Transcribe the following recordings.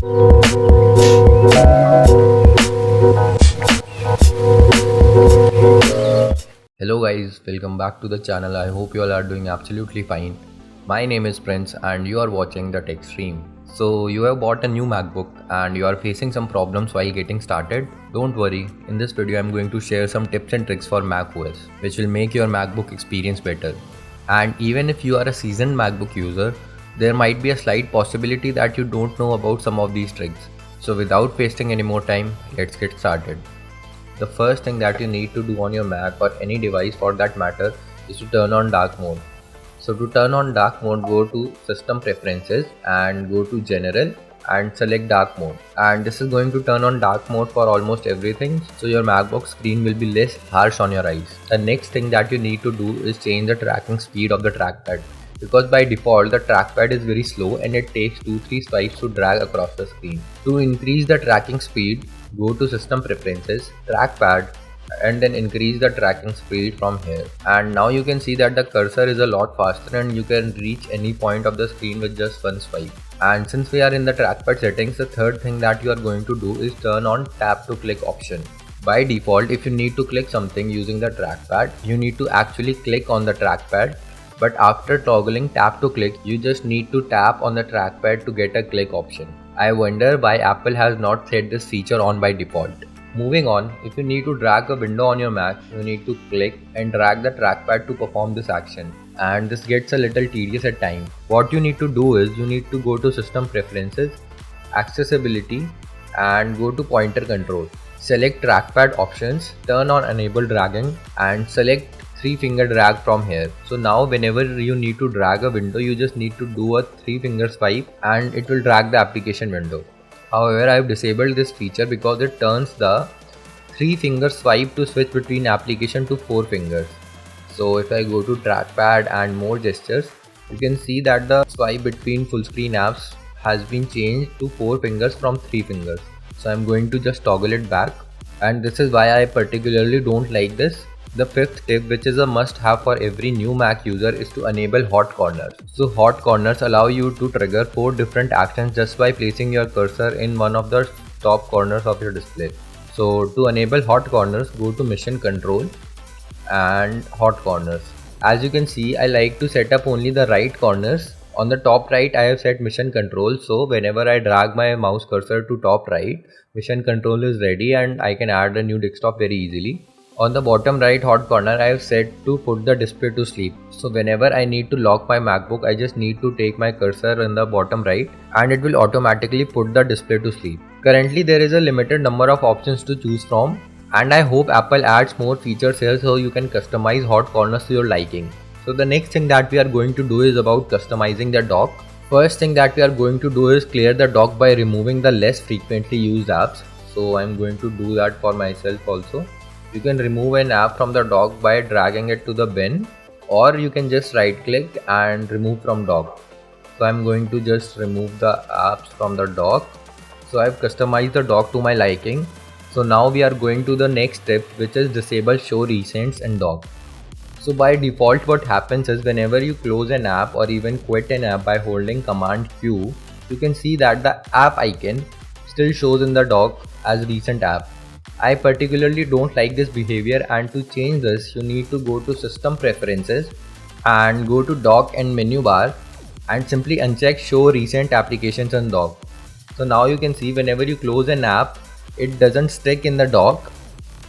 Hello guys, welcome back to the channel. I hope you all are doing absolutely fine. My name is Prince and you are watching the Tech Stream. So you have bought a new MacBook and you are facing some problems while getting started? Don't worry, in this video I'm going to share some tips and tricks for macOS which will make your MacBook experience better. And even if you are a seasoned MacBook user, there might be a slight possibility that you don't know about some of these tricks. So without wasting any more time, let's get started. The first thing that you need to do on your Mac or any device for that matter is to turn on dark mode. So to turn on dark mode, go to system preferences and go to general and select dark mode, and this is going to turn on dark mode for almost everything, so your MacBook screen will be less harsh on your eyes. The next thing that you need to do is change the tracking speed of the trackpad, because by default the trackpad is very slow and it takes 2-3 swipes to drag across the screen. To increase the tracking speed, go to system preferences, trackpad, and then increase the tracking speed from here, and now you can see that the cursor is a lot faster and you can reach any point of the screen with just one swipe. And since we are in the trackpad settings, the third thing that you are going to do is turn on tap to click option. By default, if you need to click something using the trackpad, you need to actually click on the trackpad, but after toggling tap to click, you just need to tap on the trackpad to get a click option. I wonder why Apple has not set this feature on by default. Moving on, if you need to drag a window on your Mac, you need to click and drag the trackpad to perform this action, and this gets a little tedious at times. What you need to do is you need to go to system preferences, accessibility, and go to pointer control. Select trackpad options, turn on enable dragging, and select 3-finger drag from here. So now whenever you need to drag a window, you just need to do a 3-finger swipe and it will drag the application window. However, I have disabled this feature because it turns the 3-finger swipe to switch between application to 4 fingers. So if I go to trackpad and more gestures, you can see that the swipe between full screen apps has been changed to 4 fingers from 3 fingers. So I'm going to just toggle it back, and this is why I particularly don't like this. The fifth tip, which is a must have for every new Mac user, is to enable hot corners. So hot corners allow you to trigger 4 different actions just by placing your cursor in one of the top corners of your display. So to enable hot corners, go to mission control and hot corners. As you can see, I like to set up only the right corners. On the top right, I have set mission control, so whenever I drag my mouse cursor to top right, mission control is ready and I can add a new desktop very easily. On the bottom right hot corner, I have set to put the display to sleep. So whenever I need to lock my MacBook, I just need to take my cursor in the bottom right and it will automatically put the display to sleep. Currently there is a limited number of options to choose from, and I hope Apple adds more features here so you can customize hot corners to your liking. So the next thing that we are going to do is about customizing the dock. First thing that we are going to do is clear the dock by removing the less frequently used apps. So I'm going to do that for myself also. You can remove an app from the dock by dragging it to the bin, or you can just right click and remove from dock. So I'm going to just remove the apps from the dock. So I've customized the dock to my liking. So now we are going to the next step, which is disable show recents in dock. So by default what happens is whenever you close an app or even quit an app by holding Command Q, you can see that the app icon still shows in the dock as recent app. I particularly don't like this behavior, and to change this you need to go to system preferences and go to dock and menu bar and simply uncheck show recent applications in dock. So now you can see whenever you close an app, it doesn't stick in the dock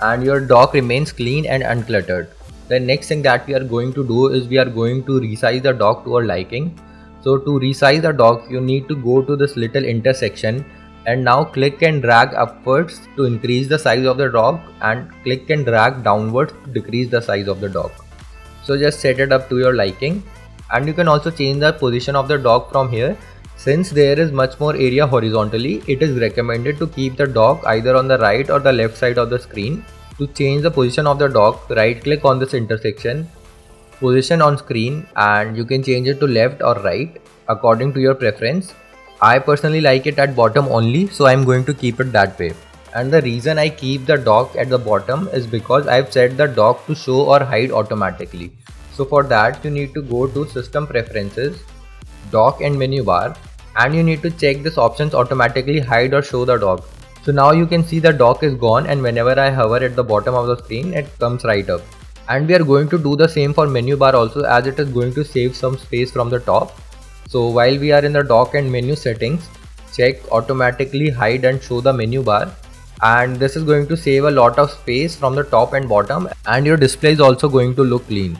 and your dock remains clean and uncluttered. The next thing that we are going to do is we are going to resize the dock to our liking. So to resize the dock, you need to go to this little intersection and now click and drag upwards to increase the size of the dock and click and drag downwards to decrease the size of the dock. So just set it up to your liking, and you can also change the position of the dock from here. Since there is much more area horizontally, it is recommended to keep the dock either on the right or the left side of the screen. To change the position of the dock, right click on this intersection, position on screen, and you can change it to left or right according to your preference. I personally like it at bottom only, so I am going to keep it that way. And the reason I keep the dock at the bottom is because I have set the dock to show or hide automatically. So for that you need to go to system preferences, dock and menu bar, and you need to check this options automatically hide or show the dock. So now you can see the dock is gone, and whenever I hover at the bottom of the screen, it comes right up. And we are going to do the same for menu bar also, as it is going to save some space from the top. So while we are in the dock and menu settings, check automatically hide and show the menu bar, and this is going to save a lot of space from the top and bottom, and your display is also going to look clean.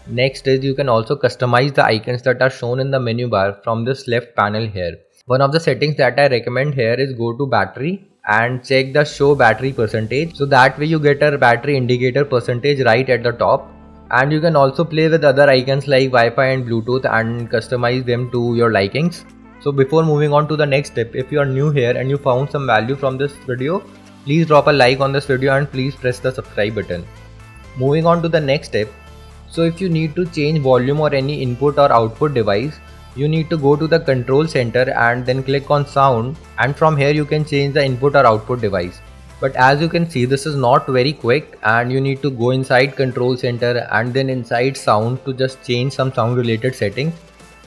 Next is you can also customize the icons that are shown in the menu bar from this left panel here. One of the settings that I recommend here is go to battery and check the show battery percentage, so that way you get a battery indicator percentage right at the top. And you can also play with other icons like Wi-Fi and Bluetooth and customize them to your likings. So before moving on to the next step, if you are new here and you found some value from this video, please drop a like on this video and please press the subscribe button. Moving on to the next step. So if you need to change volume or any input or output device, you need to go to the control center and then click on sound, and from here you can change the input or output device. But as you can see, this is not very quick, and you need to go inside control center and then inside sound to just change some sound related settings.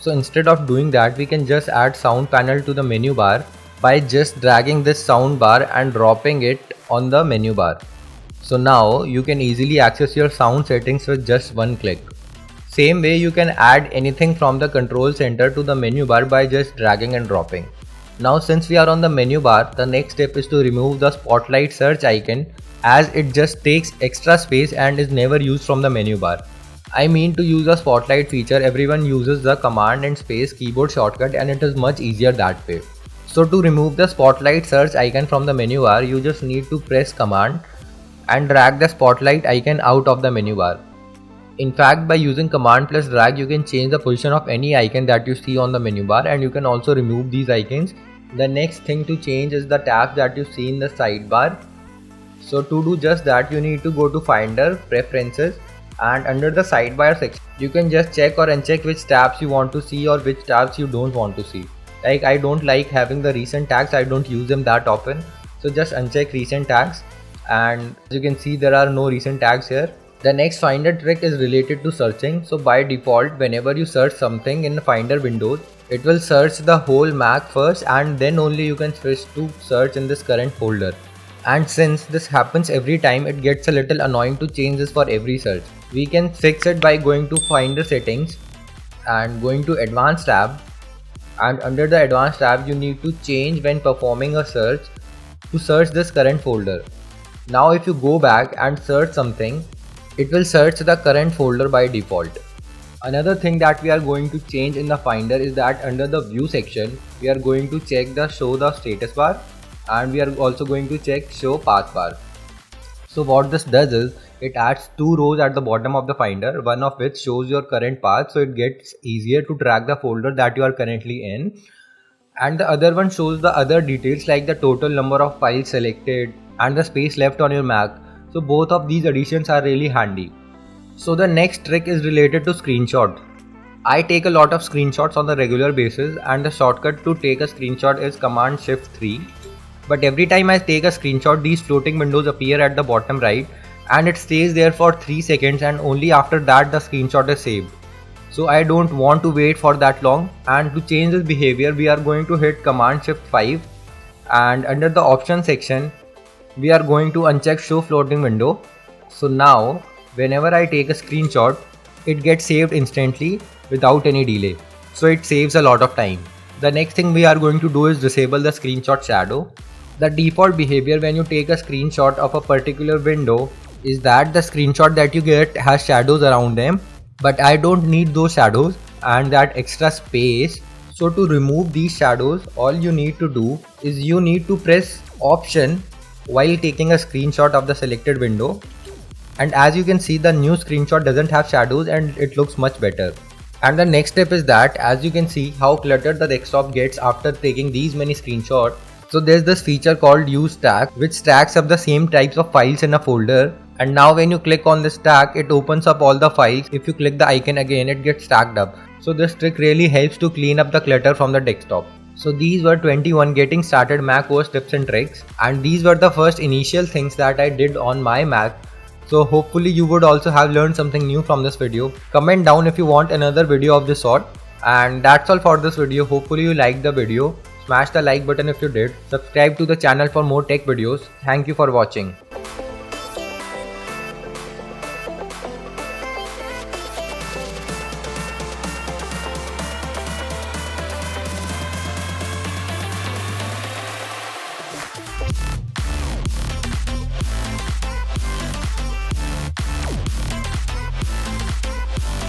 So instead of doing that, we can just add sound panel to the menu bar by just dragging this sound bar and dropping it on the menu bar. So now you can easily access your sound settings with just one click. Same way you can add anything from the control center to the menu bar by just dragging and dropping. Now since we are on the menu bar, the next step is to remove the spotlight search icon, as it just takes extra space and is never used from the menu bar. I mean, to use the spotlight feature, everyone uses the command and space keyboard shortcut, and it is much easier that way. So to remove the spotlight search icon from the menu bar, you just need to press command and drag the spotlight icon out of the menu bar. In fact, by using command plus drag, you can change the position of any icon that you see on the menu bar, and you can also remove these icons. The next thing to change is the tabs that you see in the sidebar. So to do just that, you need to go to Finder, Preferences, and under the sidebar section, you can just check or uncheck which tabs you want to see or which tabs you don't want to see. Like, I don't like having the recent tags, I don't use them that often. So just uncheck recent tags, and as you can see, there are no recent tags here. The next Finder trick is related to searching. So by default, whenever you search something in the Finder windows, it will search the whole Mac first, and then only you can switch to search in this current folder. And since this happens every time, it gets a little annoying to change this for every search. We can fix it by going to Finder settings and going to Advanced tab, and under the Advanced tab you need to change when performing a search to search this current folder. Now if you go back and search something, it will search the current folder by default. Another thing that we are going to change in the Finder is that under the view section, we are going to check the show the status bar, and we are also going to check show path bar. So what this does is, it adds two rows at the bottom of the Finder, one of which shows your current path, so it gets easier to track the folder that you are currently in, and the other one shows the other details like the total number of files selected and the space left on your Mac. So both of these additions are really handy. So the next trick is related to screenshot. I take a lot of screenshots on the regular basis, and the shortcut to take a screenshot is Command Shift 3. But every time I take a screenshot, these floating windows appear at the bottom right, and it stays there for 3 seconds, and only after that the screenshot is saved. So I don't want to wait for that long, and to change this behavior we are going to hit Command Shift 5, and under the option section we are going to uncheck show floating window. So now whenever I take a screenshot, it gets saved instantly without any delay. So it saves a lot of time. The next thing we are going to do is disable the screenshot shadow. The default behavior when you take a screenshot of a particular window is that the screenshot that you get has shadows around them, but I don't need those shadows and that extra space. So to remove these shadows, all you need to do is you need to press Option while taking a screenshot of the selected window, and as you can see, the new screenshot doesn't have shadows and it looks much better. And the next step is that, as you can see how cluttered the desktop gets after taking these many screenshots. So there's this feature called Use Stack, which stacks up the same types of files in a folder, and now when you click on this stack, it opens up all the files. If you click the icon again, it gets stacked up. So this trick really helps to clean up the clutter from the desktop. So these were 21 getting started Mac OS tips and tricks, and these were the first initial things that I did on my Mac. So hopefully you would also have learned something new from this video. Comment down if you want another video of this sort, And that's all for this video. Hopefully you liked the video. Smash the like button if you did. Subscribe to the channel for more tech videos. Thank you for watching.